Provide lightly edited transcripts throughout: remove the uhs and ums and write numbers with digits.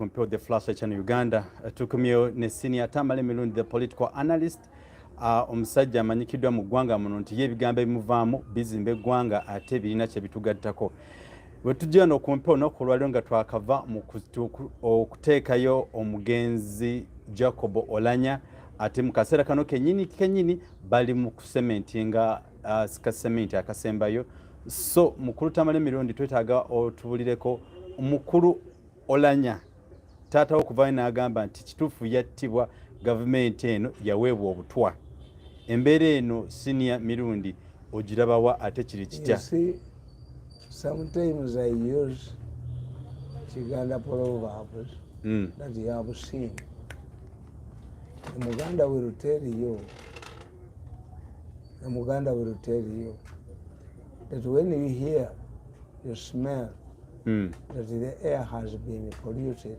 Kumpeo the Flash Channel Uganda tukumyo ne senior Tamale Mirundi the political analyst omusajja amanyikiddwa mu ggwanga muno nti yebigambo ebimuvaamu bizimba eggwanga ate birina kye bitugattako. Bwe tujja n'okumpeo n'okulwaliro nga twakava mu okuteekayo omugenzi Jacob Oulanya ate mu kaseera kano kennyini bali mu kusementinga sikasementi akasembayo. So mukulu Tamale Mirundi twetaaga otubulireko omukulu Oulanya taata okuvayo n'agamba nti kituufu yattibwa gavumenti eno yaweebwa obutwa. Embeera eno senior Mirundi ogirabawa ate kiri kitya? Sometimes I use Chiganda proverbs that you have seen. The Muganda will tell you that when you hear, you smell that the air has been polluted,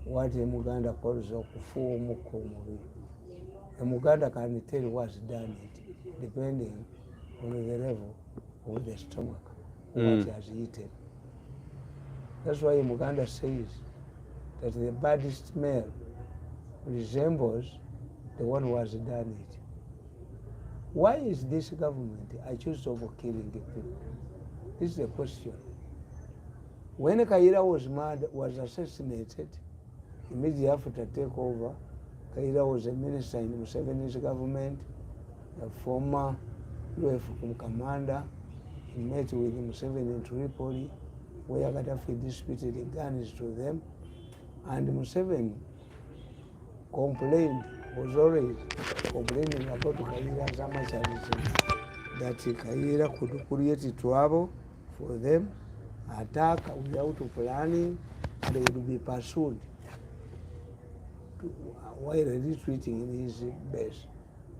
what a Muganda calls a kufuumukumuri. A Muganda can tell what's done it, depending on the level of the stomach, what he has eaten. That's why Muganda says that the bad smell resembles the one who has done it. Why is this government accused of killing people? This is the question. When Kaira was assassinated, immediately after takeover, Kaira was a minister in Museveni's government, a former UF commander. He met with Museveni in Tripoli, where Gaddafi disputed the guns to them, and Museveni was always complaining about Kaira's amateurism, that Kaira could create trouble for them, attack without planning, and they would be pursued while retreating in his base.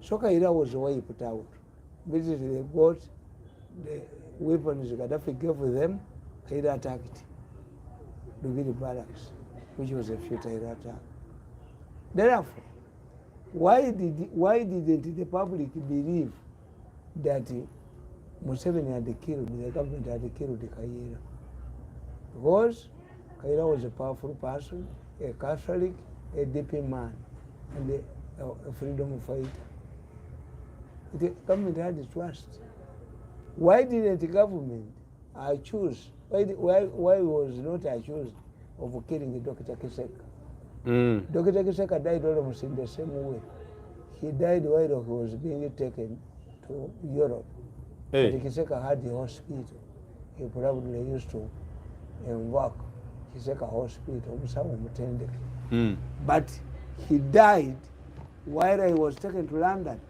So Kaira was wiped out. Basically, they got the weapons Gaddafi gave them. Kaira attacked Lubiri barracks, which was a futile attack. Therefore, why didn't the public believe that Museveni had killed, the government had killed Kaira? Because Kaira was a powerful person, a Catholic, a DP man, and a freedom fighter. The government had trust. Why didn't the government choose? Why was not accused of killing Dr. Kiseka? Dr. Kiseka died almost in the same way. He died while he was being taken to Europe. Hey. Kiseka had the hospital. He probably used to invoke Kiseka Hospital. But he died while he was taken to London.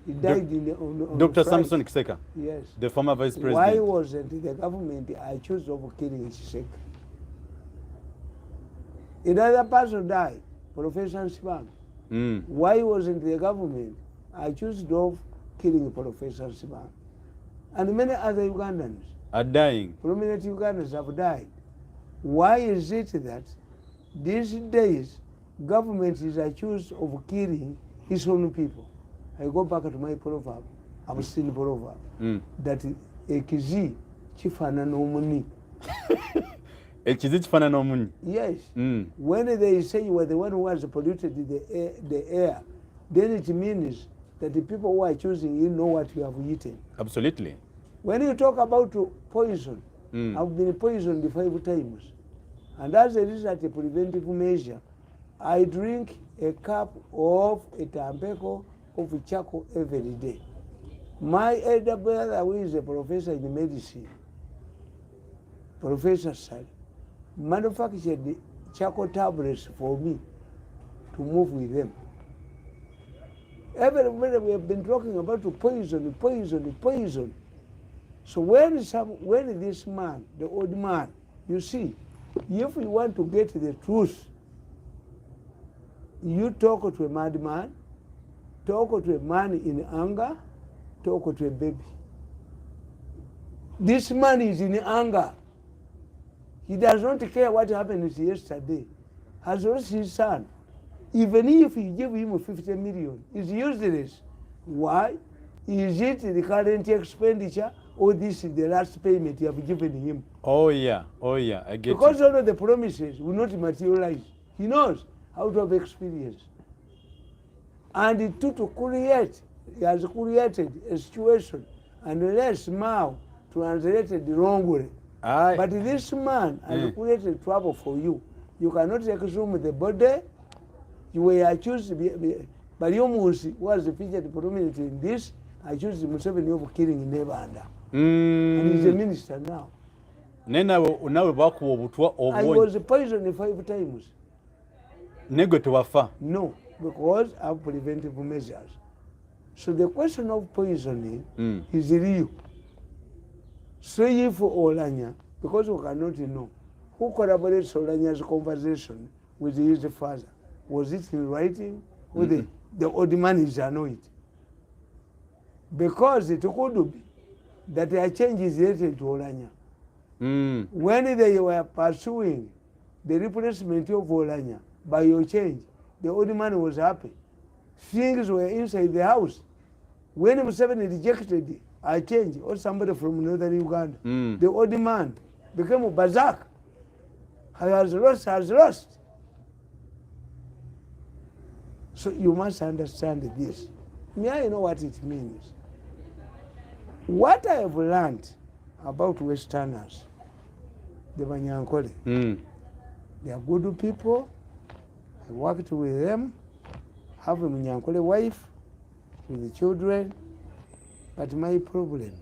He died on Dr. Friday. Samson Kiseka? Yes. The former vice president. Why wasn't the government accused of killing Kiseka? Another person died, Professor Sibang. Why wasn't the government accused of killing Professor Sibang? And many other Ugandans are dying. Prominent Ugandans have died. Why is it that these days government is accused of killing its own people? I go back to my proverb. I've seen proverb that ekizi chifana nomuni. Ekizi chifana nomuni. Yes. When they say you are the one who has polluted the air, then it means that the people who are choosing you know what you have eaten. Absolutely. When you talk about poison, I've been poisoned 5 times. And as a result, a preventive measure, I drink a cup of a tampeko of charcoal every day. My elder brother, who is a professor in medicine, Professor Sal, manufactured charcoal tablets for me to move with them. Everybody we have been talking about poison. So when this man, the old man, you see, if you want to get the truth, you talk to a madman, talk to a man in anger, talk to a baby. This man is in anger. He does not care what happened yesterday. Has lost his son. Even if you give him 50 million, it's useless. Why? Is it the current expenditure oh, this is the last payment you have given him. Oh yeah, I get Because it. all of the promises will not materialize. He knows out of experience. And to create, he has created a situation, and let's now translate it wrongly. Aye. But this man has created trouble for you. You cannot exhume the body. You were accused, but Yomusi was featured prominently in this, accused Museveni of killing Nebanda. And he's a minister now. Nawe bakuwa obutwa I obwonyi. was poisoned 5 times. Nego tewafa. No, because of preventive measures. So the question of poisoning is real. So if Oulanya, because we cannot know, who corroborates Oulanya's conversation with his father? Was it in writing? Or the old man is annoyed? Because it could be that a change is related to Oulanya. When they were pursuing the replacement of Oulanya by your change, the old man was happy. Things were inside the house. When Museveni rejected a change, or somebody from northern Uganda, the old man became a berserk. Has lost. So you must understand this. May I know what it means? What I have learned about Westerners, the Banyankole, they are good people. I worked with them, have a Banyankole wife with the children, but my problem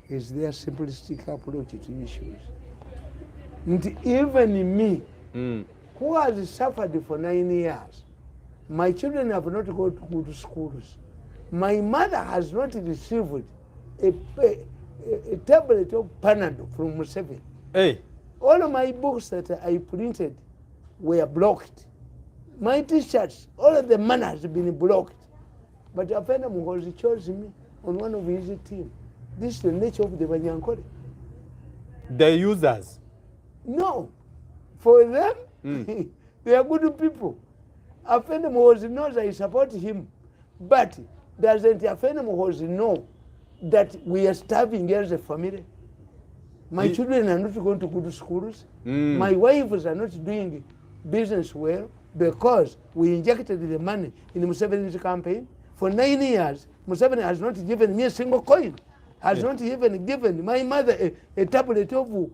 is their simplistic approach to issues. And even me, who has suffered for 9 years, my children have not gone to good schools. My mother has not received a tablet of Panado from Museveni. Hey. All of my books that I printed were blocked. My t-shirts, all of the money has been blocked. But Afena Muhozi chose me on one of his team. This is the nature of the Banyankole. The users. No. For them, they are good people. Afena Muhozi knows I support him. But doesn't Afena Muhozi know that we are starving as a family? My children are not going to good schools. My wives are not doing business well because we injected the money in Museveni's campaign. For 9 years, Museveni has not given me a single coin. Has not even given my mother a tablet of...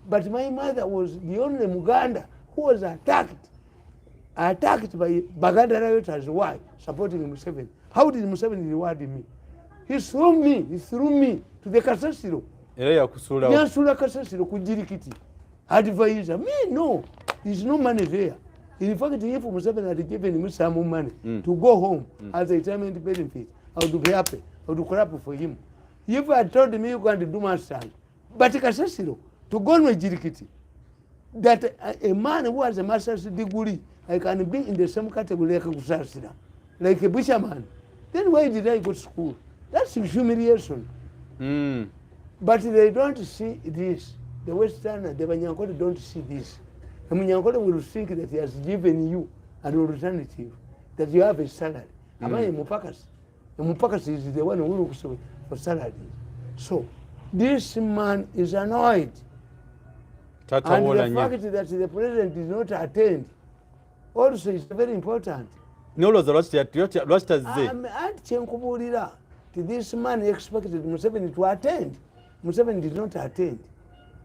but my mother was the only Muganda who was attacked by Baganda rioters. Why? Supporting Museveni. How did Museveni reward me? He threw me to the Kasasiro. Yansula Kasasiro kujirikiti. Advisor. Me, no. There's no money there. In fact, if Museveni had given me some money to go home as a retirement benefit, I would be happy. I would clap for him. If I told me you can't do my son, but Kasasiro, to go to Jirikiti, that a man who has a master's degree, I can be in the same category like Kusasira, like a busherman. Then why did I go to school? That's humiliation. But they don't see this. The Westerner, the Banyankole don't see this. The Banyankole will think that he has given you an alternative, that you have a salary. Am I a Mupakas? The Mupakas is the one who looks for salary. So this man is annoyed. Taata And Oulanya. the fact that the president did not attend also is very important. Noloza lwaki tazze. Anti kyenkubulira, this man expected Museveni to attend. Museveni did not attend.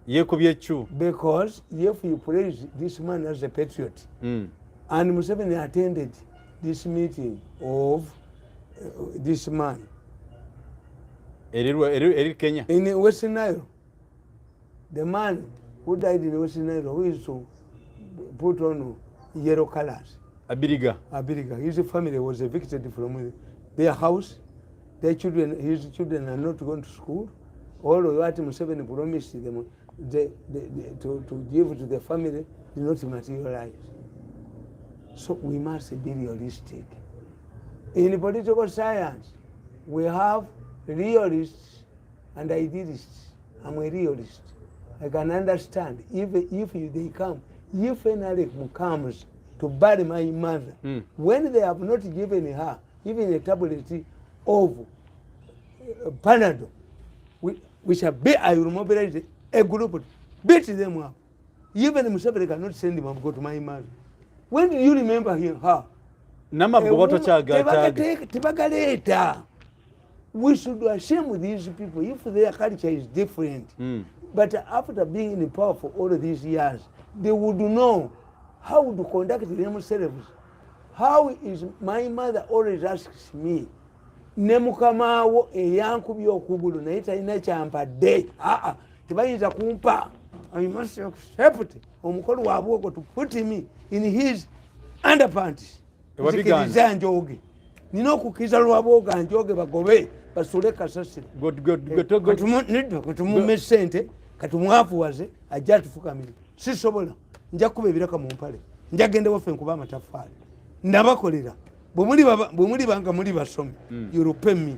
Yekubye chu. Because if you praise this man as a patriot, and Museveni attended this meeting of this man Eri Kenya. in Western Nile, the man who died in Western Nile, who is to put on yellow colors. Abiriga. His family was evicted from their house. Their children, his children are not going to school. All of what Museveni promised them to give to the family did not materialize. So we must be realistic. In political science, we have realists and idealists. I'm a realist. I can understand if they come, if NRF comes to bury my mother, when they have not given her even a tablet of Panado, I will mobilize a group, beat them up. Even Museveni cannot send him go to my mother. When do you remember him? Her? We should ashamed these people if their culture is different. But after being in power for all of these years, they would know how to conduct themselves. How is my mother always asks me, Nemukamawo eyankubye okugulu naye talina kyampadde. Tebayinza kumpa. I must accept omukolo waabwe to put me in his underpants. Nzikiriza njoge. Nina okukkiriza lwabwoga njoge bagobe basule kasasiro. Katumumme ssente katumwafuwaze ajja atufukamire. Sisobola nja kuba ebiraka mu mpale. Nja genda waffe nkuba amatafaali. Ndabakolera. Bwe muli banga muli basomi. You will pay me.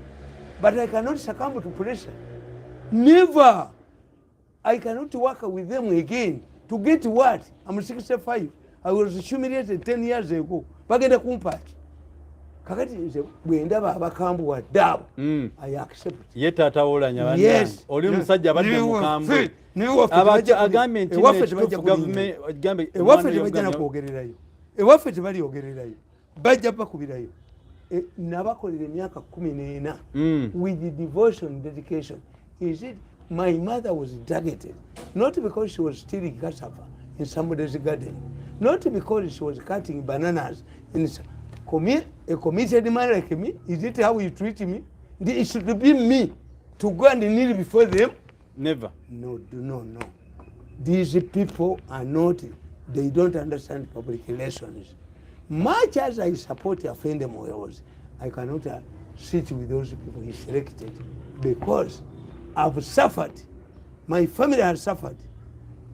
But I cannot succumb to pressure. Never. I cannot work with them again. To get what? I'm 65. I was humiliated 10 years ago. Bagenda kumpati. Kakati nze bwe ndaba abakambu waddaabo. I accept. Ye Taata Oulanya bannange. Yes. Oli omusajja abadde mukambu. Agambye nti ewaffe tebajja nakwogererayo. Ewaffe tebalyogererayo. Bajja bakubirayo. Nabakolera emyaka 14 with the devotion and dedication. Is it my mother was targeted not because she was stealing cassava in somebody's garden, not because she was cutting bananas in a committed man like me. Is it how you treat me? It should be me to go and kneel before them. Never. No. These people are not, they don't understand public relations. Much as I support Afende Moyozi, I cannot sit with those people he selected because I've suffered. My family has suffered.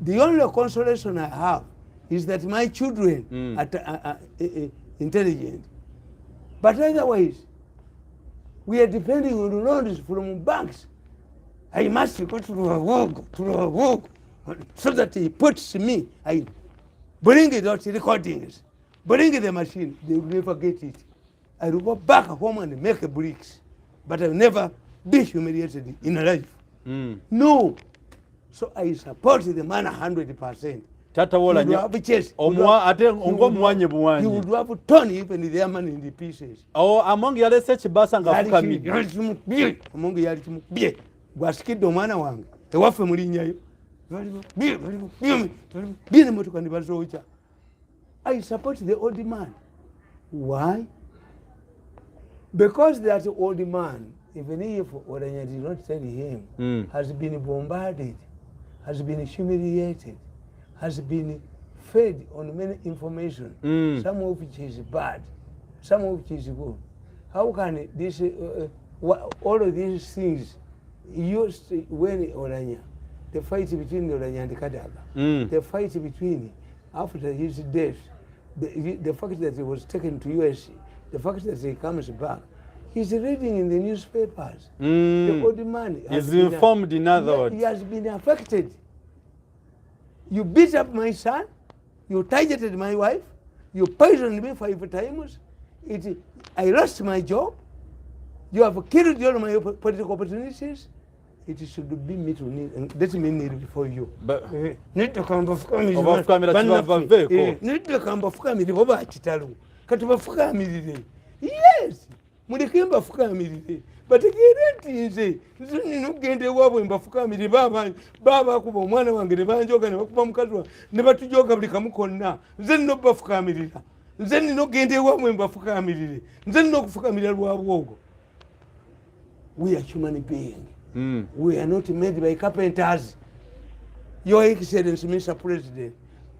The only consolation I have is that my children are intelligent. But otherwise, we are depending on loans from banks. I must go to a work, so that he puts me, I bring it out recordings, bring the machine, they will never get it. I will go back home and make bricks, but I will never be humiliated in life. No. So I support the man 100%. Taata Oulanya omwanye buwanye. He would have torn even the man in the pieces. Among yalese kibasa ngafukamidde. Among yali kimubye. Gwasikidde omwana wange. Ewaffe mulinnyayo. Bine motoka nibazookya. I support the old man. Why? Because that old man, even if Oulanya did not tell him, has been bombarded, has been humiliated, has been fed on many information, some of which is bad, some of which is good. How can this, all of these things, used when Oulanya, the fight between Oulanya and Kadaga, the fight between, after his death, the fact that he was taken to US, the fact that he comes back, he's reading in the newspapers. The old man is informed, in other words. He has been affected. You beat up my son, you targeted my wife, you poisoned me 5 times, I lost my job, you have killed all my political opportunities. It should be me to kneel, and let me kneel before you. Need to come before me. Need to come before me. Yes. Muleke mbafukamirire bategeera nti nze nogenda ewaabwe mbafukamirire baba akuba omwana wange ne banjoga ne bakuba mukazi wange ne batujoga buli kamu konna nze nina okubafukamirira nze nina ogenda ewaabwe mbafukamirire nze nina okufukamirira lwabwogo. We are human beings. We are not made by carpenters. Your Excellency, Mr. President,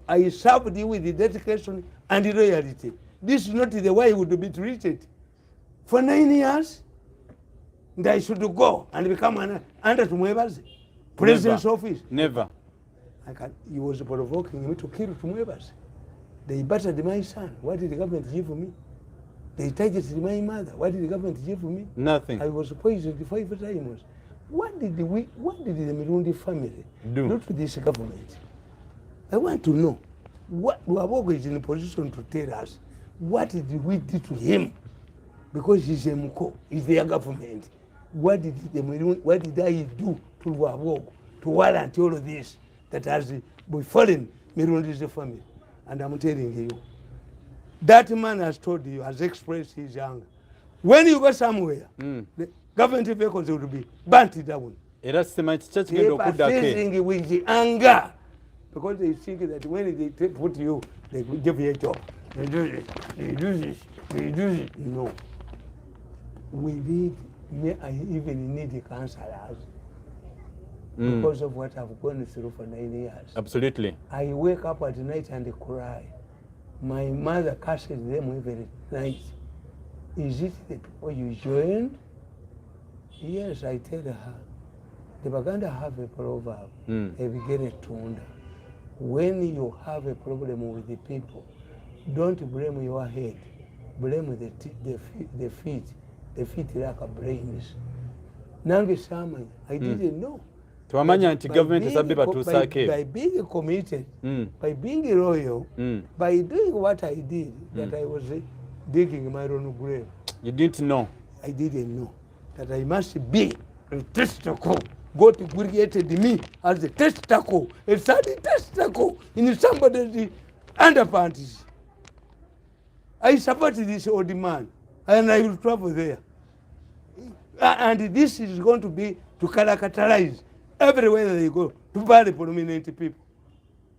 I served you with dedication and loyalty. This is not the way you would be treated. For 9 years, and I should go and become under Tumweba's president's office. Never. He was provoking me to kill Tumweba's. They battered my son. What did the government give me? They targeted my mother. What did the government give me? Nothing. I was poisoned 5 times. What did the Mirundi family do to this government? I want to know. What Luabogo is in a position to tell us. What did we do to him? Because he's a Muko, he's their government. what did I do to Lwabogo to warrant all of this that has befallen Mirundi's family? And I'm telling you, that man has told you, has expressed his anger. When you go somewhere, the government vehicles will be burnt down. They are facing with anger because they think that when they put you, they give you a job. They do this, they do this, they do this. No. I even need counselors because of what I've gone through for 9 years. Absolutely. I wake up at night and cry. My mother curses them every night. Is it the people you joined? Yes, I tell her. The Baganda have a proverb, when you have a problem with the people, don't blame your head, blame the feet. The feet lack brains. Nange Samanya, I didn't know. By being committed, by being loyal, by doing what I did, that I was digging my own grave. You didn't know? I didn't know that I must be a testicle. God created me as a testicle, a study testicle in somebody's underpants. I support this old man, and I will travel there. And this is going to be to characterize everywhere they go, to buy the prominent people.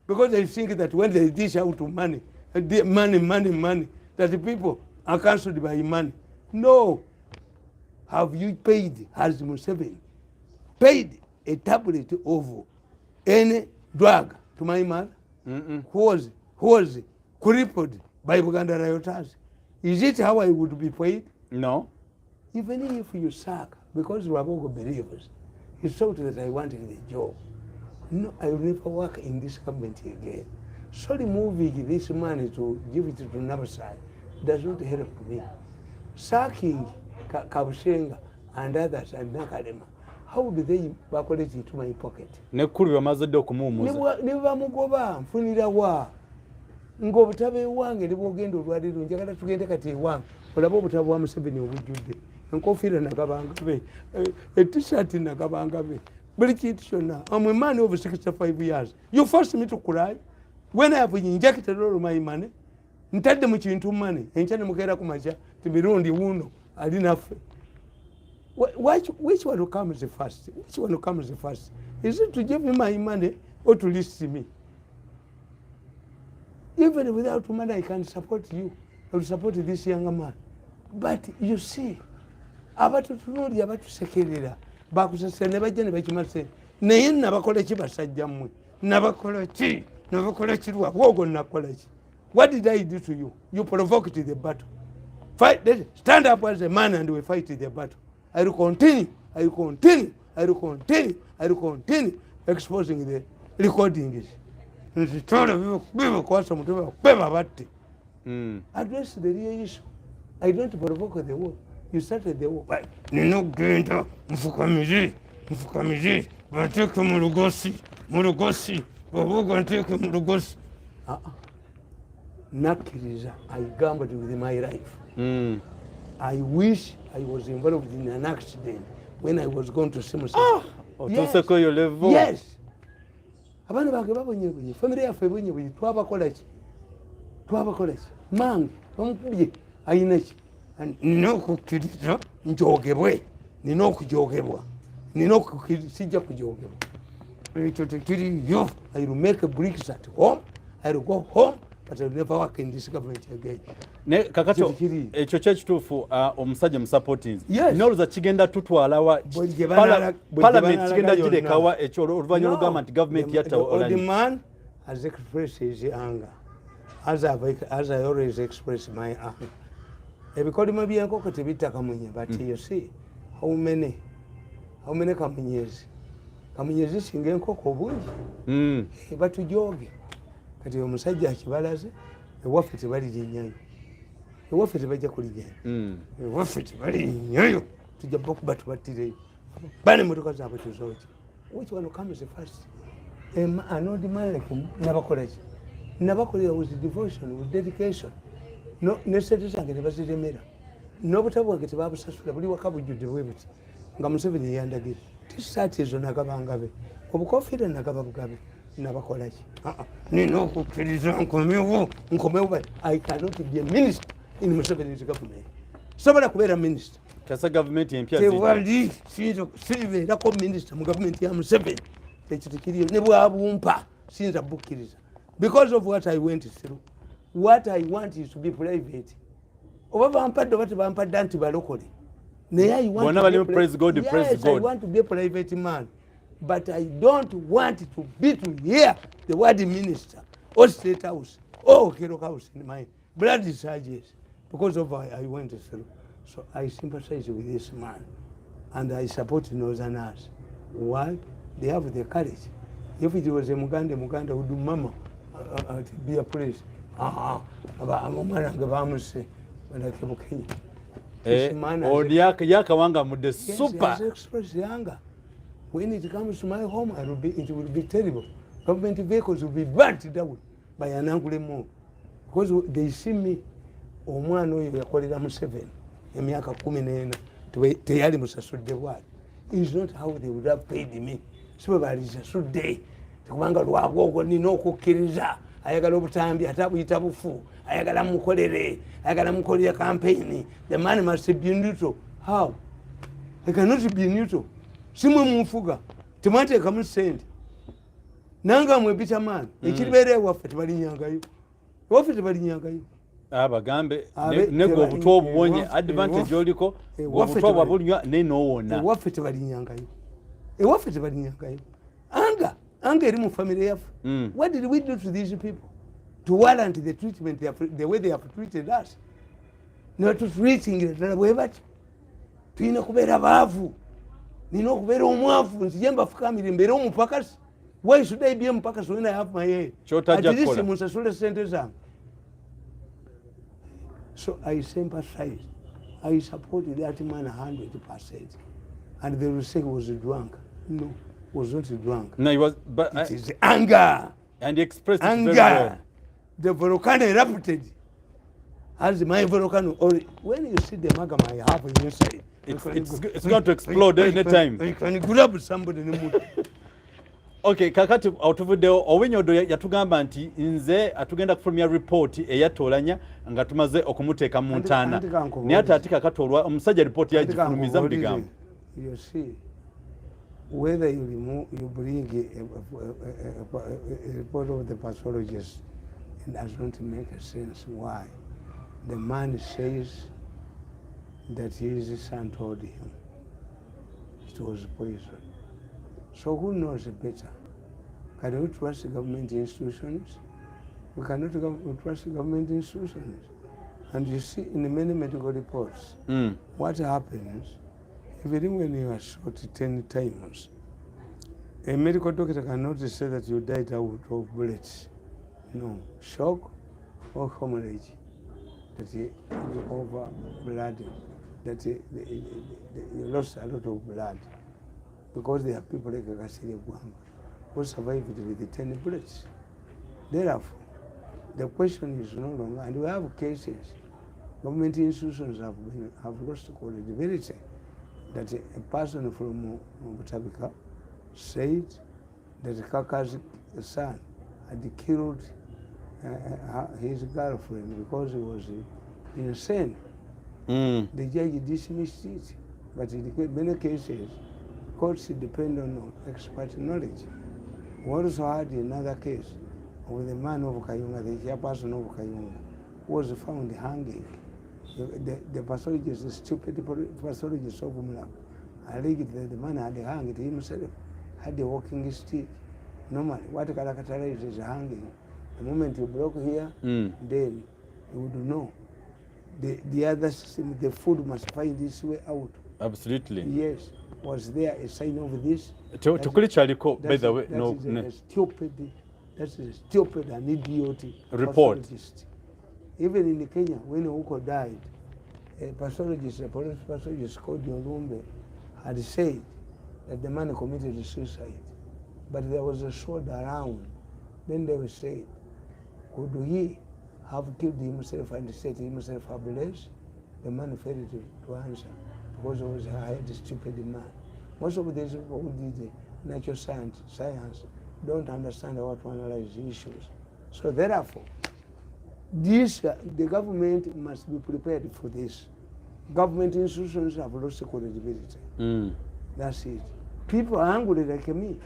Because they think that when they dish out money, that the people are cancelled by money. No. Have you paid, has Museveni paid a tablet of any drug to my mother who was crippled by Buganda riotas? Is it how I would be paid? No. Even if you suck, because Lwabogo believes, he thought that I wanted the job. No, I will never work in this government again. So removing this money to give it to another side does not help me. Sucking Kabushenga and others and Nakalema, how do they calculate into my pocket? Nekuru bamaze okumuumuza. Ne bamugoba nfunira wa. Ng'obutabe wange ne bwogenda olwaliro njagala tugende kati ewange. Olaba obutabe bwa Museveni obujjudde. Enkofiira nakabanga be. T-shirt nakabanga be. Buli kintu kyonna. I'm a man over 65 years. You forced me to cry. When I have injected all my money, ntadde mu kintu money. Enkya ne mukeera ku makya. Mirundi wuno alina ffe. Which one comes first? Which one comes first? Is it to give me my money or to list me? Even without money, I can support you. I will support this young man. But you see, abatutunuli abatusekerera bakusasira ne bajja ne bakimase naye nabakola ki basajja mmwe nabakola ki Lwabogo nakola ki? What did I do to you? You provoked the battle. Fight, stand up as a man and we fight the battle. I will continue exposing the recordings. Address the real issue. I don't provoke the war. You started the war. Nino genda mfukamizi bateke murugosi Lwabogo nteke murugosi. Nakkiriza, I gambled with my life. I wish I was involved in an accident when I was going to see myself. Yes. Abana bange babonye family yaffe ebonye twabakola ki? Mange bamukubye ayina ki? Nina okukkiriza njogebwe, nina okujogebwa, sijja kujogebwa. Ekyo tekiriyo. I will make bricks at home. I will go home. But I will never work in this government again. Ne kakato ekyo kyekituufu omusajja musupporting. N'olowooza kigenda tutwalawa parliament kigenda girekawa ekyo oluvannyuma olugamba nti government yatta Oulanya. The man has expressed his anger as I always express my anger. Ebikolimo by'enkoko tebitta kamunye, but you see how many kamunyezi singa enkoko obungi batujoge. Kati omusajja akibalaze ewaffe tebalirinyayo, ewaffe tebajja kuligenga, ewaffe tebalirinyayo, tujja kuba tubattireyo bane motoka zaabwe tuzooki. Which one comes first? An old man like nabakola ki? Nabakolera with devotion, with dedication. Ne ssente zange ne baziremera, n'obutabo bwange tebabusasula, buli waka bujjudde bwe buti. nga Museveni yandagira tisaati ezo nagabangabe obukofiira nagaba bugabe nabakolaki nina okukkiriza nkomewo I cannot be a minister in Museveni's government sobola kubeera minister kasa government empya tewali siribeerako minister mu gavumenti ya Museveni ekyo tekiriyo ne bwabumpa siyinza bukkiriza because of what I went through. What I want is to be private. Oba bampadde oba tebampadde anti balokole naye I want to be a private man, but I don't want to be to hear the word minister or state house or Kero house in my blood surges because of what I went through. So I sympathize with this man and I support Northerners. Why? They have the courage. If it was a Muganda would do mama to be a police. Omwana nga bamuse nakebukenya yakawanga mudde super express yanga. When it comes to my home it will be terrible. Government vehicles will be burnt down by Anangule Mo because they see me omwana oyo yakolera Museveni emyaka 14 teyali musasudde bwali. Is not how they would have paid me. So balisasudde kubanga lwabwogo nina okukkiriza ayagala obutambi atabuyita bufu ayagala mukolere ayagala mukolere campaign. The man must be neutral. How? He cannot be neutral. Simwe munfuga temwateekamu ssente nanga mwebita maani ekiribeera ewaffe tebalinyangayo abagambe nego obutwa obubonye advantage oliko obutwa bwabunywa nenowona ewaffe tebalinyangayo anga eri mu family yaffe. What did we do to these people to warrant the treatment the way they have treated us? Not to treating ddala bwe batyo tulina kubeera baavu nina okubeera omwavu nzije mbafukamire mbeere omupakasi. Why should I be omupakasi when I have my head? At least munsasule sente zange. So I sympathize. I supported that man 100%. And they will say he was drunk. No, he was not drunk. No, he was, but it is anger. And he expressed it very well. The volcano erupted. As my volcano, or when you see the magma I have inside, it's going to explode any time. You can grab somebody in the mood. Okay, kakati otuvuddewo Owenyodo yatugamba nti nze atugenda kufulumya report eyatoolanya nga tumaze okumuteeka mu ntaana naye ate kakati omusajja report yagifulumiza mu bigambo. You see, whether you bring a report of the pathologist, it does not make a sense. Why? The man says that his son told him it was poison. So who knows better? Can we trust government institutions? We cannot trust government institutions. And you see in many medical reports, what happens, even when you are shot 10 times, a medical doctor cannot say that you died out of bullets. No, shock or hemorrhage, that you over blood, that you lost a lot of blood. Because there are people like Kasiri Gwamba who survived with the 10 bullets. Therefore, the question is no longer, and we have cases, government institutions have lost credibility, that a person from Butabika said that Kaka's son had killed his girlfriend because he was insane. The judge dismissed it, but in many cases, courts depend on expert knowledge. We also had another case of the man of Kayunga, the chairperson of Kayunga, was found hanging. The pathologist, the stupid pathologist of Umla, alleged that the man had hanged himself, had a walking stick. Normally, what characterizes is hanging. The moment you block here, then you would know. The other system, the food must find its way out. Absolutely. Yes. Was there a sign of this? By the way, no. That's a stupid and idiotic report. Pathologist. Even in Kenya, when Ouko died, a pathologist, a police pathologist called Nyolumbe, had said that the man committed suicide. But there was a sword around. Then they were saying, could he have killed himself and set himself ablaze? The man failed to answer. because I was a highly stupid man. Most of these people who did natural science don't understand how to analyze issues. So therefore, this, the government must be prepared for this. Government institutions have lost credibility. That's it. People are angry like me.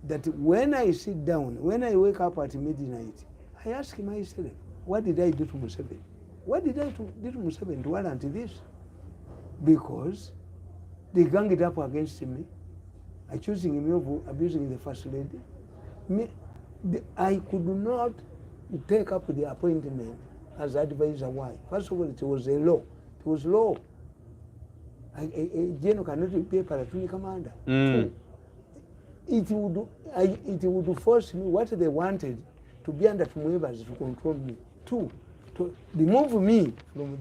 That when I sit down, when I wake up at midnight, I ask myself, what did I do to Museveni? What did I do to Museveni to warrant this? Because they gang it up against me, accusing me of abusing the first lady. I could not take up the appointment as advisor. Why? First of all, it was a law. It was law. A general cannot be a platoon commander. It would force me what they wanted to be under Tumuevas to control me. Two, to remove me from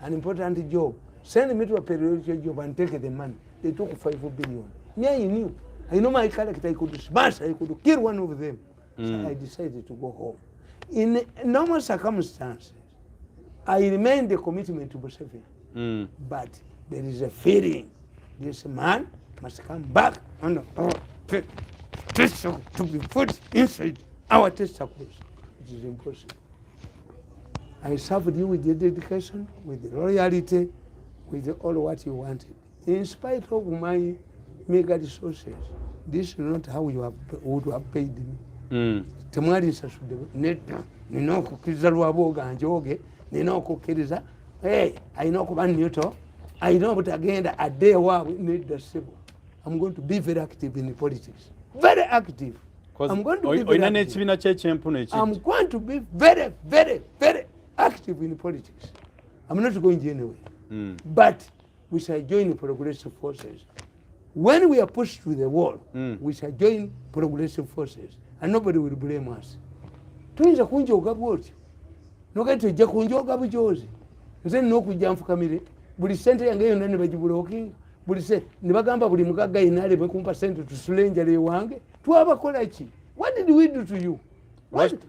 an important job, send me to a periodic job and take the money. They took 5 billion. Me, I knew. I know my character. I could smash. I could kill one of them. So I decided to go home. In normal circumstances, I remain the commitment to Museveni. But there is a feeling this man must come back and to be put inside our testicles. It is impossible. I served you with the dedication, with the loyalty, with all what you wanted. In spite of my mega resources, this is not how you would have paid me. Temwali sasude neta nina okukkiriza lwaboga njoge nina okukkiriza alina okuba newto alina obutagenda adde ewaabwe nedda ssebo. I'm going to be very active in politics. Very active. I'm going to be very active. I'm going to be very, very, very active in politics. I'm not going anywhere. But we shall join progressive forces. When we are pushed to the wall, we shall join progressive forces. And nobody will blame us. Tuyinza kunjoga bwotyo. Nogati ojja kunjoga bujozi. Nze n'okujja nfukamire. Buli sente yange yonna ne bagibulookinga. Buli se ne bagamba buli mugagga inaale bwe kumpa sente tusulenjala ewange. Twabakola ki? What did we do to you?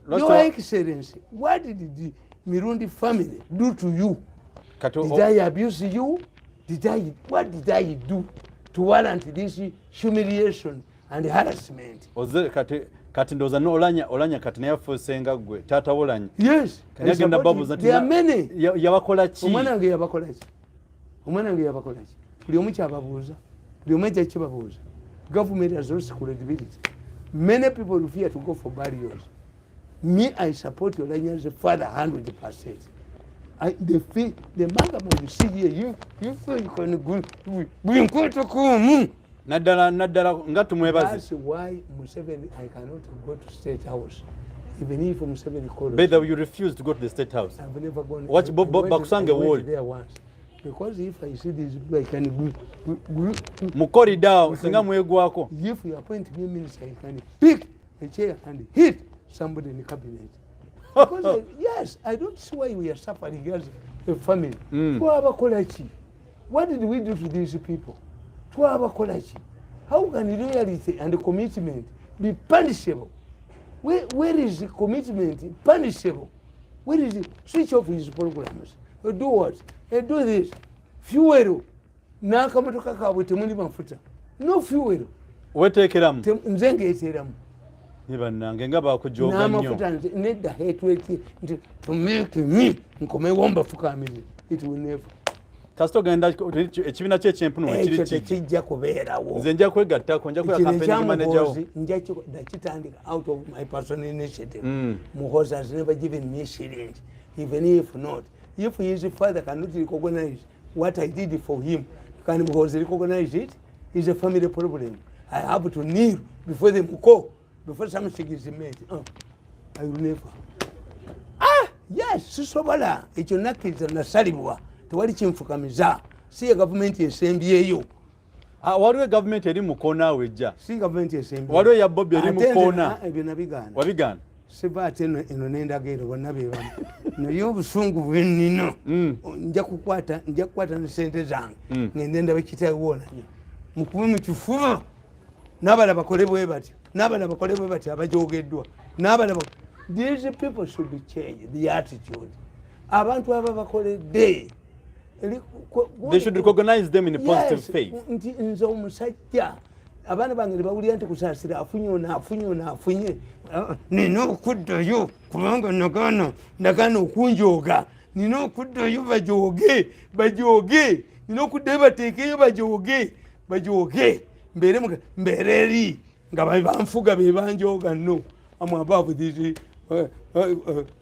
Your Excellency, what did the Mirundi family do to you? Did I abuse you? What did I do to warrant this humiliation and harassment? Kati ndoza no Oulanya kati naye afuusenga gwe taata Oulanya. Yes. There are many. Yabakola ki? Omwana wange yabakola ki? Buli omu kyababuuza. Buli omu ejja kibabuuza. Government has lost credibility. Many people fear to go for burials. Me, I support Oulanya's father 100%. The manga will see here, you feel you can go, we go to come. Nadala nga tumwebaze. That's why Museveni, I cannot go to State House. Even if Museveni called. But you refuse to go to the State House. I've never gone. Watch Bakusange wall. There once. Because if I see this, I can go. Mukori down, singa mwegwako. If you appoint me minister, I can pick a chair and hit somebody in the cabinet. Because yes, I don't see why we are suffering as a family. What did we do to these people? How can loyalty and commitment be punishable? Where is the commitment punishable? Where is it? Switch off his programs. Do what? Do this. Fuel. Nakamotoka kabwe temuli mafuta. No fuel. Wetekeramu. Nzenge eteramu. Nange nga bakujoga nnyo. Nedda hetweki nti to make me nkomewomba fukamiri. It will never. Kasito genda ekibiina kye kyempunu ekiri ki kijja kubeerawo. Nze njja kwegattako njja kuba campaign manager wo. Njja kitandika out of my personal initiative. Muhoza has never given me shilling. Even if not, if his father cannot recognize what I did for him, can Muhoza recognize it? It's a family problem. I have to kneel before the Muko. Before something is made, I will never. Yes, sisobola ekyo nakkiriza nasalibwa tewali kinfukamiza si ya gavumenti esembyeyo. Waliwo gavumenti eri mukoona wejja. Si gavumenti esembyeyo. Waliwo ya Bobby eri mukoona. Ebyo nabigaana. Wabigaana. Siba ate eno n'endagiro bonna beebamu. Naye obusungu bwe nnina nja kukwata ne ssente zange ngende ndabe kitaawe Oulanya mukube mu kifuba n'abala bakole bwe batyo. Abajogeddwa. These people should be changed, the attitude. Abantu aba bakoledde They should recognize them in a positive faith. Nti nze omusajja abaana bange ne bawulira nti kusaasira afunye nina okuddayo kubanga nagaana okunjooga nina okuddayo bajooge nina okuddayo bateekeyo bajooge mbeere eri nga banfuga be banjooga no am above these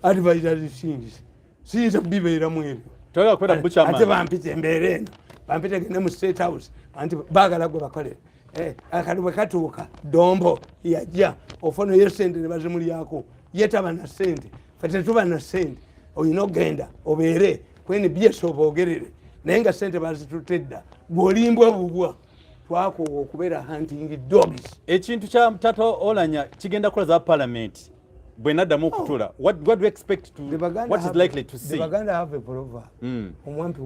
advisory things siyinza kubibeeramu ebyo ate bampita embeera eno bampita gende mu state house anti baagala gwe bakolera akati bwe katuuka dombo yajja ofonayo sente ne bazimulyako yetaba na sente fe tetuba na sente olina okgenda obeere kweni byesi oboogerere naye nga sente bazitutedda gweolimbwa bubwa twakoowa okubeera hunting dogs. Ekintu kya Taata Oulanya kigenda kukola za parliament bwe naddamu okutula. What do you expect to, what is likely to see? The Baganda have a proverb. Omumpi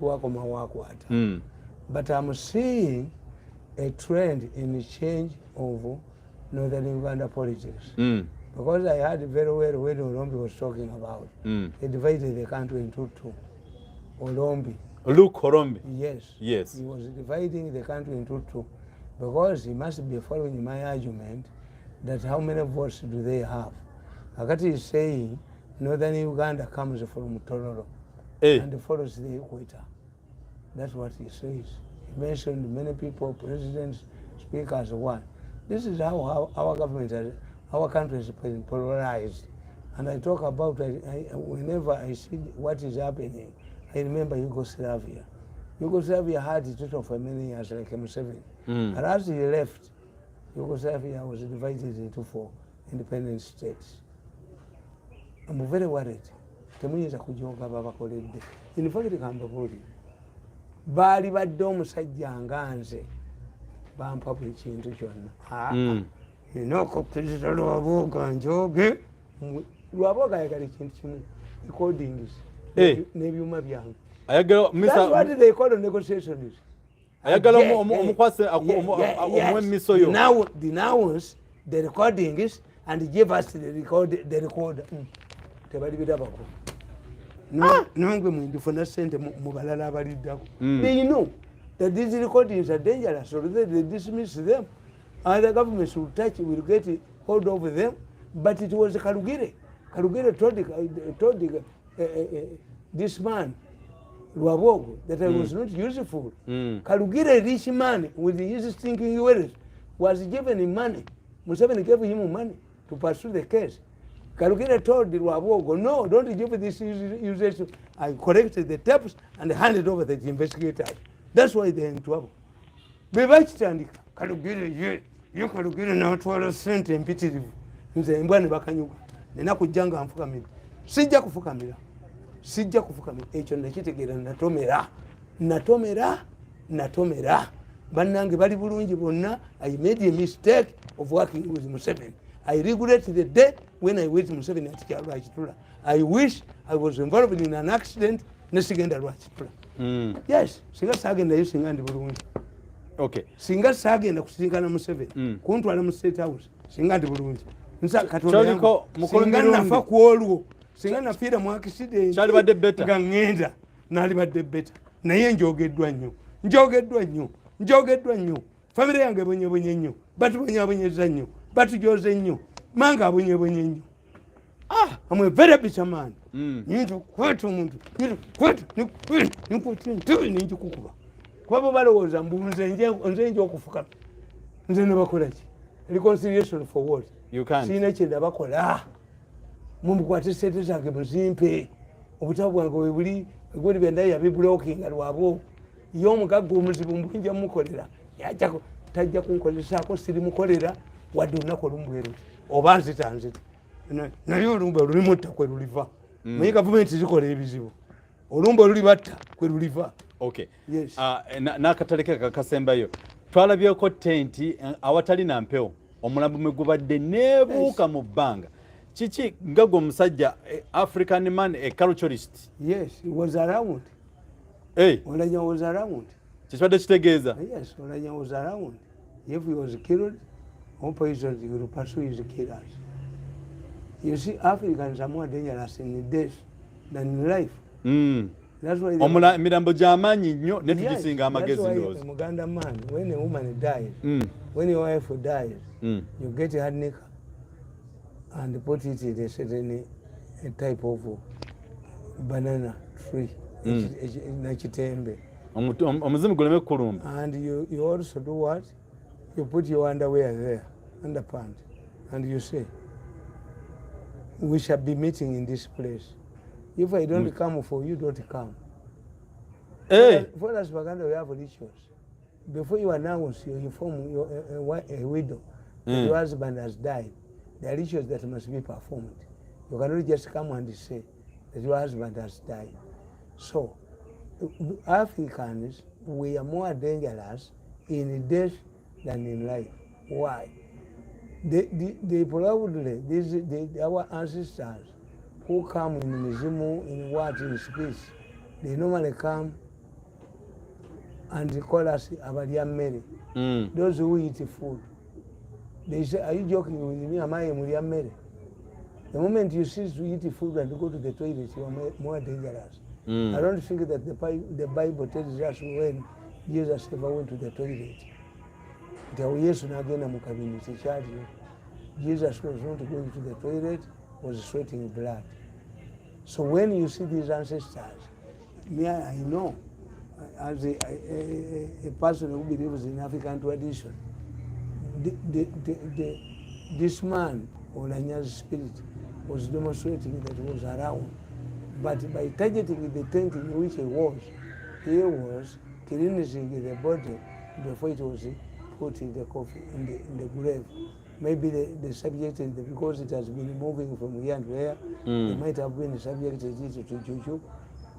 wakoma wakwata. But I'm seeing a trend in the change of Northern Uganda politics. Because I heard very well when Olombi was talking about. He divided the country into two. Olombi. Luke Olombi. Yes. He was dividing the country into two. Because he must be following my argument that how many votes do they have. Akati is saying Northern Uganda comes from Tororo and follows the equator. That's what he says. He mentioned many people, presidents, speakers, one. This is how our government, our country is polarized. And I talk about whenever I see what is happening, I remember Yugoslavia. Yugoslavia had it total for many years, like M7. And as he left, Yugoslavia was divided into 4 independent states. I'm very worried. Temuyinza kujoga babakoledde. In fact, kambabuli. Baali badde omusajja nga nze bampa buli kintu kyonna. Nina okukkiriza Lwaboga njoge. Lwaboga ayagala ekintu kimu. Recordings. N'ebyuma byange. That's what they call a negotiation. Ayagala omukwase omwemiso yo. Now denounce the recordings and give us the recorder. Tebali bidabako. Nangwe mwindifuna sente mu balala abaliddako. They know that these recordings are dangerous, so they dismiss them. Other governments will get hold of them. But it was Kalugire. Kalugire told this man, Lwabogo, that I was not useful. Kalugire, rich man with his thinking ways, was given him money. Museveni gave him money to pursue the case. Kalugire told Lwabogo, no, don't give this usage. I corrected the tapes and handed over the investigators. That's why they're in trouble. Bebachitandika Kalugire ye Kalugire n'atwala sente empitirivu nze embwa ne bakanyuga nina kujjanga nfukamira sijja kufukamira ekyo nakitegeera natomera bannange bali bulungi bonna. I made a mistake of working with Museveni. I regret the day when I went to Museveni at Lwakitula. I wish I was involved in an accident nesigenda Lwakitula. Yes, singa sagendayo singa ndi bulungi. Okay. Singa sagenda kusisinkana Museveni kuntwala mu State House singa ndi bulungi. Nsa katonda singa nafa ku olwo singa nafiira mu accident nga ngenda nali badde beta naye njogeddwa nnyo famire yange ebonyebonye nnyo batubonyabonyeza nnyo batujoze nnyo manga abonyebonye nnyo. I'm a very bitter man. Nyinza kwata omuntu ninkukuba kuba balowooza mbu nze nja okufuka nze ne bakola ki reconciliation for what? Siina kyenda bakola mumukwate sente zange muzimpe obutabo bwange webuli egoli bendayo yabibulookinga lwabo ye omugagga omuzibu mbunja mukolera tajja kunkolesaako sirimukolera wadde olunaku olumbweru oba nzitanzita naye olumba lulimu tta kwe luliva naye gavumenti zikola ebizibu olumba olulibatta kwe luliva. Okay. Yes. N'akatale ke kakasembayo twalabyeko tenti awatali na mpewo omulambo mwe gubadde neebuuka mu bbanga. Chichi ngago musajja African man, a culturist. Yes, he was around. Oulanya was around. Chichwadde kitegeeza. Yes, Oulanya was around. If he was killed or poisoned, he would pursue his killers. You see, Africans are more dangerous in death than in life. That's why emirambo gy'amaanyi nnyo ne tugisinga amagezi ndowooza. Muganda man, when a woman dies, when your wife dies, you get her nika and put it in a certain type of banana tree, nachitembe. Omuzimu guleme kulumba. And you also do what? You put your underwear there, underpants, and you say, we shall be meeting in this place. If I don't come for you, don't come. Hey. For us, Baganda, we have rituals. Before you announce, you inform a widow that your husband has died. There are rituals that must be performed. You cannot just come and say that your husband has died. So, Africans, we are more dangerous in death than in life. Why? They probably, our ancestors who come in Mizimu, in what, in speech, they normally come and they call us Abadia Mary. Those who eat food. They say, are you joking with me? Am I a Mary? The moment you cease to eat food and go to the toilet, you are more dangerous. I don't think that the Bible tells us when Jesus ever went to the toilet. Jesus was not going to the toilet, was sweating blood. So when you see these ancestors, I know, as a person who believes in African tradition, this man, Oulanya's spirit, was demonstrating that he was around. But by targeting the tent in which he was cleansing the body before it was put in the coffin, in the grave. Maybe the subjected, because it has been moving from here and there, they might have been subjected to juju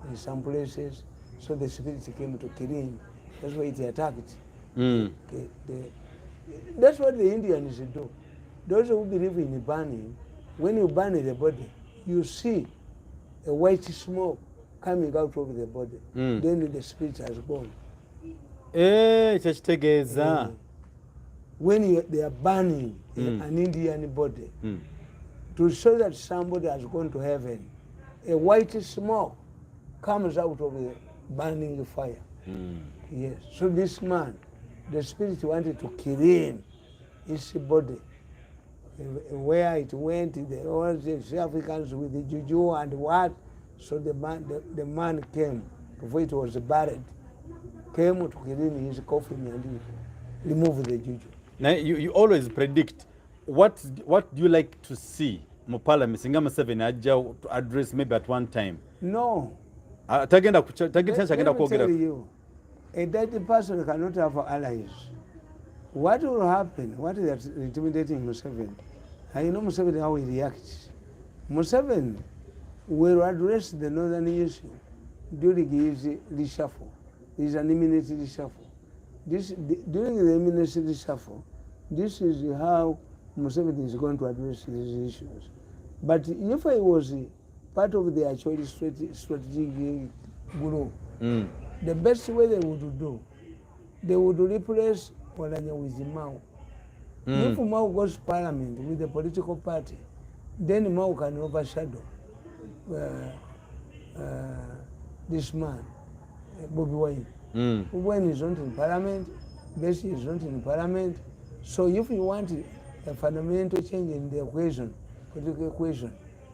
in some places. So the spirit came to kill him. That's why it attacked. That's what the Indians do. Those who believe in burning, when you burn the body, you see a white smoke coming out of the body. Then the spirit has gone. When they are burning an Indian body, to show that somebody has gone to heaven, a white smoke comes out of the burning fire. Yes. So this man, the spirit wanted to kill him, his body. Where it went, all the Africans with the juju and what, so the man came, before it was buried, came to kill him in his coffin and remove the juju. Now you always predict what do you like to see Parliament Singama 7 to address maybe at one time. No. Let me tell you, a dead person cannot have allies. What will happen? What is intimidating Museveni? I know Museveni how he reacts. Museveni will address the northern issue during his reshuffle. His an imminent reshuffle. During the imminent reshuffle, this is how Museveni is going to address these issues. But if I was part of the actual strategic group, the best way they would do, they would replace Oulanya with Mao. If Mao goes to parliament with the political party, then Mao can overshadow this man, Bobi Wine. Bobi Wine is not in parliament, Bessie is not in parliament. So if you want a fundamental change in the equation, political equation,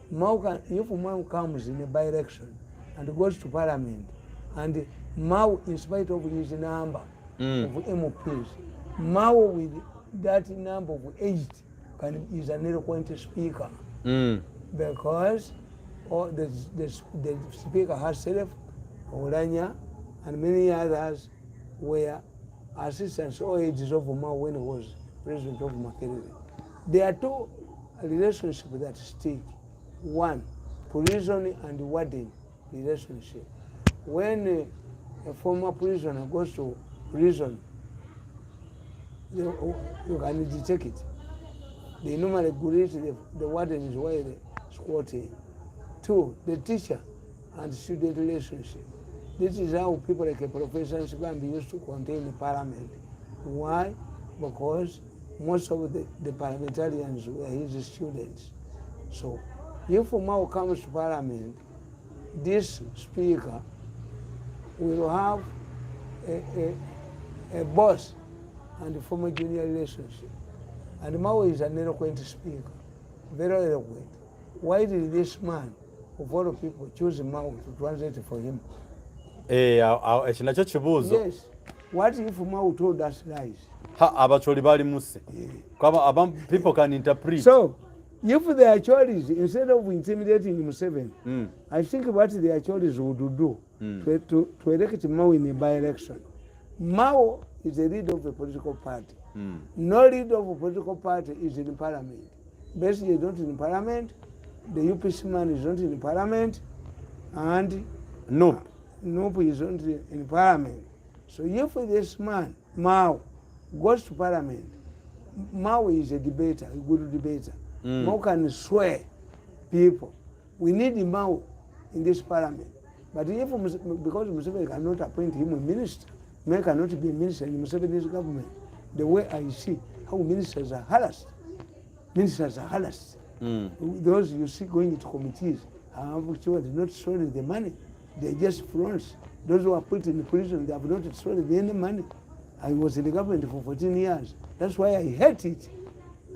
if Mao comes in a by-election and goes to parliament, and Mao, in spite of his number of MPs, Mao with that number of 8 is an eloquent speaker, because the speaker herself, Oulanya, and many others were assistants or aides of Mao when he was president of Makerere. There are two relationships that stick. One, prison and warden relationship. When a former prisoner goes to prison, you can detect it. They normally greet the warden is while squatting. Two, the teacher and student relationship. This is how people like a Professor can be used to contain the parliament. Why? Because most of the parliamentarians were his students. So if Mao comes to parliament, this speaker will have a boss and former junior relationship. And Mao is an eloquent speaker, very eloquent. Why did this man, of all people, choose Mao to translate for him? Yes. What if Mao told us lies? People can interpret. So, if the Acholis, instead of intimidating Museveni, I think what the Acholis would do to elect Mao in a by-election. Mao is the leader of a political party. No leader of a political party is in parliament. Basically, is not in parliament. The UPC man is not in parliament. And Nope is not in parliament. So if this man, Mao, goes to parliament, Mao is a debater, a good debater. Mao can sway people. We need Mao in this parliament. But if, because Museveni cannot appoint him a minister, Mao cannot be a minister in Museveni's government, the way I see how ministers are harassed. Ministers are harassed. Those you see going into committees are actually not stolen the money. They're just frauds. Those who are put in prison, they have not stolen any money. I was in the government for 14 years. That's why I hate it.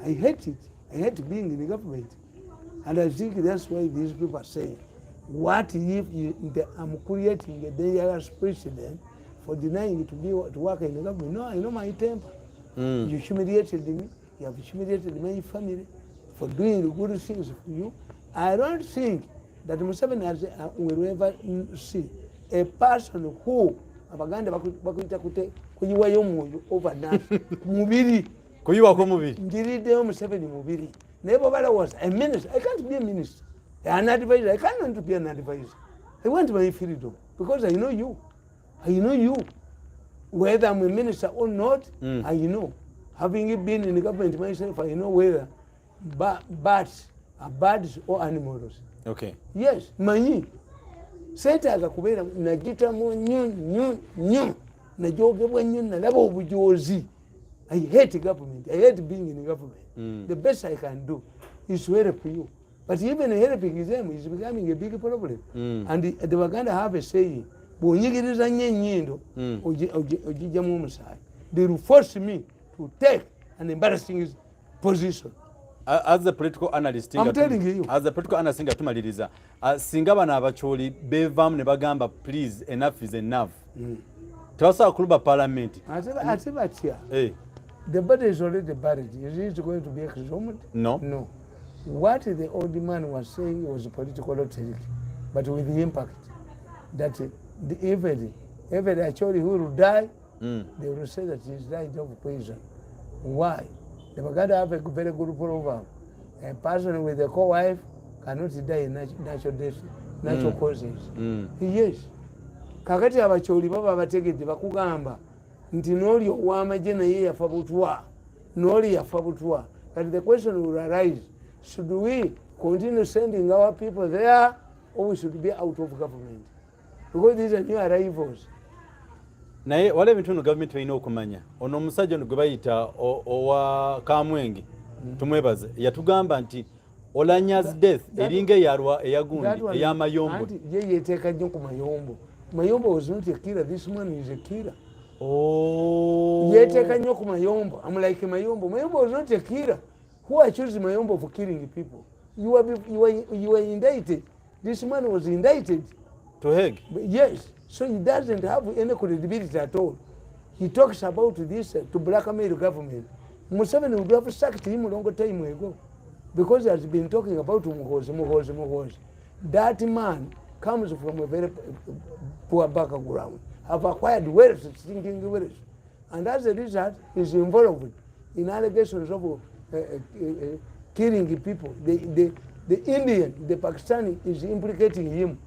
I hate it. I hate being in the government. And I think that's why these people are saying, what if I'm creating a dangerous precedent for denying to work in the government? No, I know my temper. You humiliated me. You have humiliated my family for doing the good things for you. I don't think that Museveni will ever see a person who abaganda bakuita kuyiwayo omwoyo overnight mubiri kuyiwako mubiri ndiriddeyo Museveni mubiri naye bw'obala was a minister. I can't be a minister, an advisor. I cannot be an advisor. I want my freedom because I know you. I know you. Whether I'm a minister or not, I know. Having been in the government myself, I know whether bats are birds or animals. Okay. Yes, manyi. Seetaaga kubeera nagitamu nnyo najogebwa nnyo nalaba obujozi. I hate government. I hate being in government. The best I can do is to help you. But even helping them is becoming a big problem. And the Baganda have a saying, bw'onyigiriza nnyo ennyindo ogijjamu omusaayi. They will force me to take an embarrassing position. As a political analyst, I'm telling you. As a political analyst, tumaliriza. Singa bana abacholi bevamu ne bagamba, please, enough is enough. Tewasa kuluba parliament. Ate batya. The body is already buried. Is it going to be exhumed? No. No. What the old man was saying was political rhetoric, but with the impact that even actually who will die, they will say that he died of poison. Why? The Baganda have a very good proverb. A person with a co-wife cannot die in natural death, natural causes. Yes. Kakati abacholi baba bategedde bakugamba nti n'oli ow'amagye naye yafa butwa. N'oli yafa butwa. But the question will arise, should we continue sending our people there or we should be out of government? Because these are new arrivals. Naye wale bintu no government bayina okumanya ono omusajja ono gwe bayita owa Kamwenge tumwebaze yatugamba nti Oulanya's death eringa eyalwa eyagundi eyamayombo anti ye yeteeka nnyo ku mayombo. Mayombo was not a killer. This man is a killer. Yeteeka nnyo ku mayombo. I'm like Mayombo. Mayombo was not a killer. Who accused Mayombo for killing people? You were indicted. This man was indicted to Hague. Yes. So he doesn't have any credibility at all. He talks about this to blackmail the government. Museveni would have sacked him a long time ago because he has been talking about Muhozi. That man comes from a very poor background, have acquired wealth, thinking wealth. And as a result, he's involved in allegations of killing people. The Indian, the Pakistani is implicating him.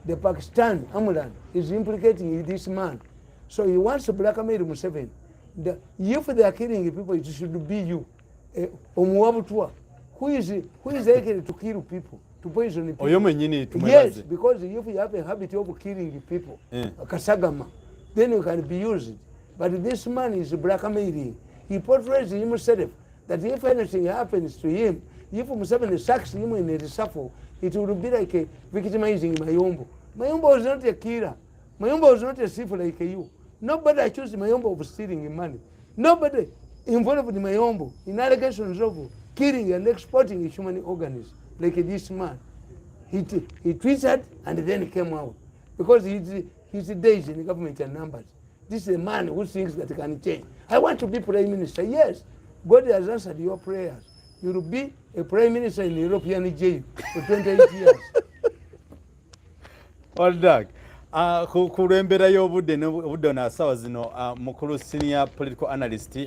The Pakistan, Amran, is implicating this man. So he wants to blackmail Museveni. If they are killing people, it should be you. Who is likely to kill people, to poison people? Yes, because if you have a habit of killing people, Kasagama, then you can be used. But this man is blackmailing. He portrays himself that if anything happens to him, if Museveni sacks him in a reshuffle, it will be like victimizing Mayombo. Mayombo was not a killer. Mayombo was not a thief like you. Nobody accused Mayombo of stealing money. Nobody involved Mayombo in allegations of killing and exporting human organs like this man. He tweeted and then came out because his days in the government are numbers. This is a man who thinks that can change. I want to be prime minister. Yes, God has answered your prayers. You will be a prime minister in the European jail for 28 years. Well done. Kulembera y'obudde n'obudde n'asawa zino mukulu senior political analyst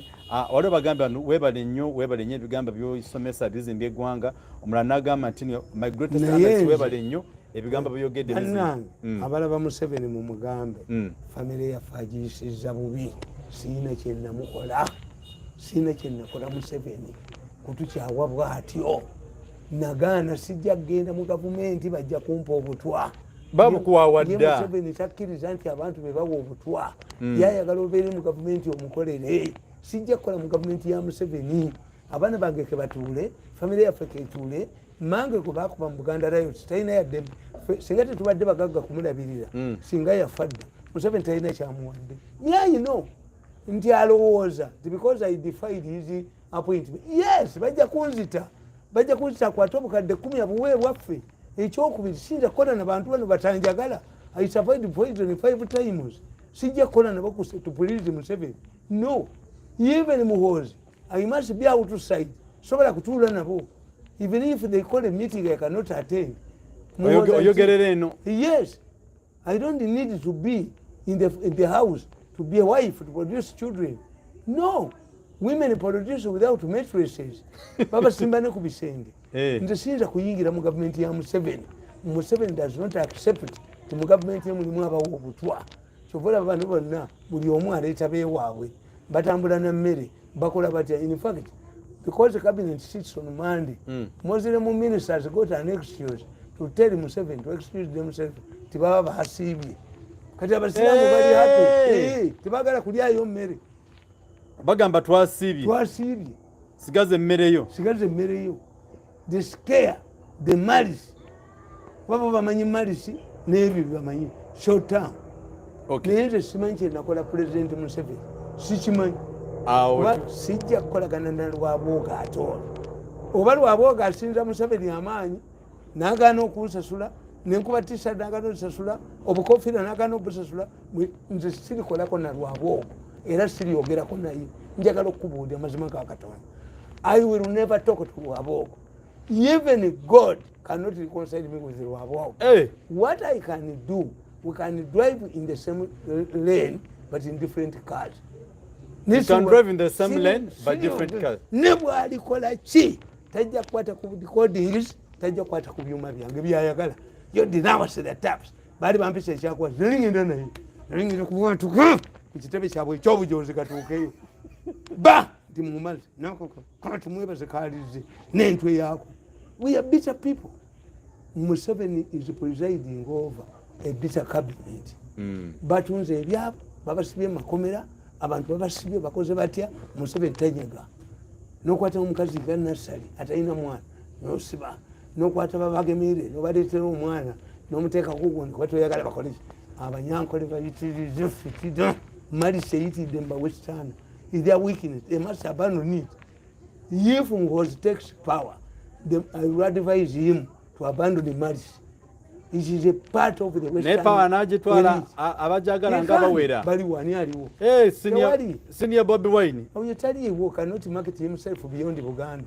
waliwo bagamba weebale nnyo ebigamba by'osomesa bizimbye eggwanga omulala n'agamba nti my greatest analyst weebale nnyo ebigamba by'oyogedde abalaba Museveni mu mugambe famire yaffe agiyisizza bubi siina kye namukola Museveni kutukyawa bw'atyo nagaana sijja kgenda mu gavumenti bajja kumpa obutwa babukuwawadda Museveni takkiriza nti abantu be bawa obutwa yayagala obeere mu gavumenti omukolere sijja kukola mu gavumenti ya Museveni abaana bange ke batuule famire yaffe ketuule mange kwe bakuba mu Buganda Riot talina yadde singa tetubadde bagagga kumulabirira singa yafadde Museveni talina kyamuwadde nyayino nti alowooza because I defied his appointment. Yes, bajja kunzita kwate obukadde 10 abuwe bwaffe ekyokubiri sijja kukola n'abantu bano batanjagala. I survived poison 5 times. Sijja kukola nabo to please Museveni. No, even Muhoozi I must be outside sobola kutuula nabo even if they call a meeting I cannot attend. Oyogerere eno. Yes, I don't need to be in the house to be a wife to produce children. No, women produce without mattresses. Baba simbane ku bisenge. Nze sinza kuyingira mu gavumenti ya Museveni. Museveni does not accept to mu gavumenti ya mulimu abawo obutwa. Kyovola abantu bonna buli omu aleeta beewaabwe batambula na mmere bakola batya. In fact, because the cabinet sits on Monday, Muslim ministers got an excuse to tell Museveni to excuse themselves tibaba bahasibye. Kati abasiraamu bali happy tibagala kulyayo mmere bagamba twasibye sigaze mmereyo the scare the malice baba bamanyi malice n'ebyo bamanyi short term. Naye nze simanyi kye nakola President Museveni sikimanyi sijja kukolagana na Lwabwoga atola oba Lwabwoga asinza Museveni amaanyi n'agaana okunsasula nenkuba tisa nagaana okusasula obukofira nagaana obusasula nze sirikolako na Lwabwoga era siryogerako naye njagala okubuulira amazima ga Katonda. I will never talk to Lwabwoga. Even God cannot reconcile me with Lwabwoga. What I can do, we can drive in the same lane but in different cars. You can drive in the same lane but different cars. Nebwa alikola chi tajja kukwata ku recordings tajja kukwata ku byuma byange byayagala. Yo dinawa se the taps bali bampise ekyakwa zilingenda naye nalingenda kubantu ku kitebe kyabwe ekyobujozi katuukeyo ba ndi mumazi nako kama tumwebaze kalize n'entwe yako. We are bitter people. Museveni is presiding over a bitter cabinet. Batunze ebyabo babasibye makomera abantu babasibye bakoze batya Museveni tanyega nokwata omukazi ga nasali atalina mwana nosiba nokwata babagemire nobaleetera omwana n'omuteeka kugundi kwata oyagala bakoleki abanyankole bayitirize fitida malice eyitidde mba western is their weakness. They must abandon it. If Ngozi takes power, I will advise him to abandon the malice. It is a part of the western. Ne power najitwala abajagala ngabawera bali wani aliwo. Senior Bobby Wine. Oyetali wo cannot market himself beyond Buganda.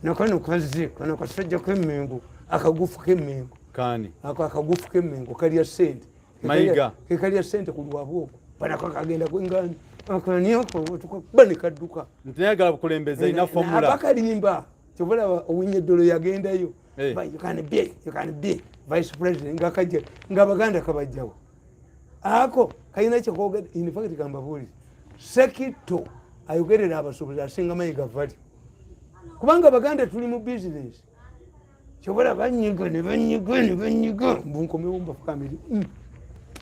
Nakano kazi kana kasajja kemengo akagufu kemengo kani akagufu kemengo kaliya sente mayiga kaliya sente ku Lwabwoga bana kagenda kwengani akanioko tukubani kaduka ntiyagala bukulembeza ina formula abakalimba kyobola owinyeddolo yagendayo you can be vice president ngakaje ngabaganda kabajjawo ako kayina kyokwogera. In fact kambabuli sekito ayogerera abasuubuzi asinga mayiga vali kubanga baganda tuli mu business kyobola banyiga ne banyiga mbunkomewo mbafukamiri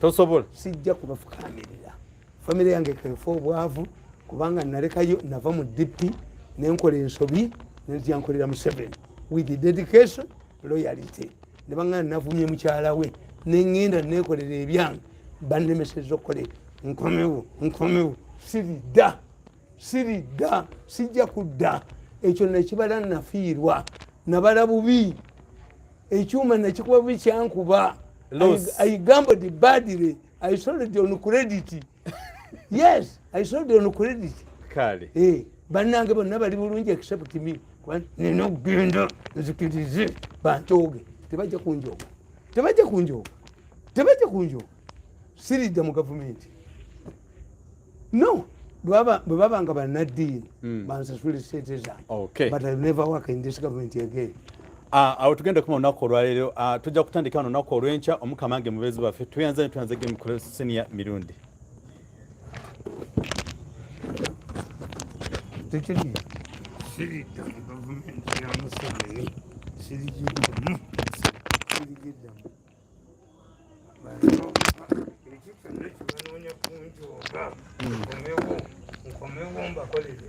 tosobola sijja kubafukamirira family yange kefo obwavu kubanga nalekayo nava mu DP nenkola ensobi nezyankolera Museveni with dedication loyalty nebanga navumye mukyala we nengenda nekolera ebyange bannemeseza okukola nkomewo siridda sijja kudda ekyo nekibala nafiirwa nabala bubi ekyuma nekikuba bubi kyankuba I gambled badly. I sold it on credit. Yes, I sold it on credit. Kale. Bannange bonna bali bulungi except me. Nina okugenda nzikirize bantoge. Tebajja kunjoga. Siridda mu gavumenti. No. Bwe baba nga bannaddiini bansasula sente zange. Okay. But I'll never work in this government again. Awo tugenda kuma olunaku olwaleero tujja kutandika olunaku olw'enkya omukamange mubeezi baffe tuyanzage mukole senior Mirundi. Tekiri siridda mu gavumenti ya Museveni sirigiddamu ekyo kyonna kibanoonya kunjooga nkomewo mbakolere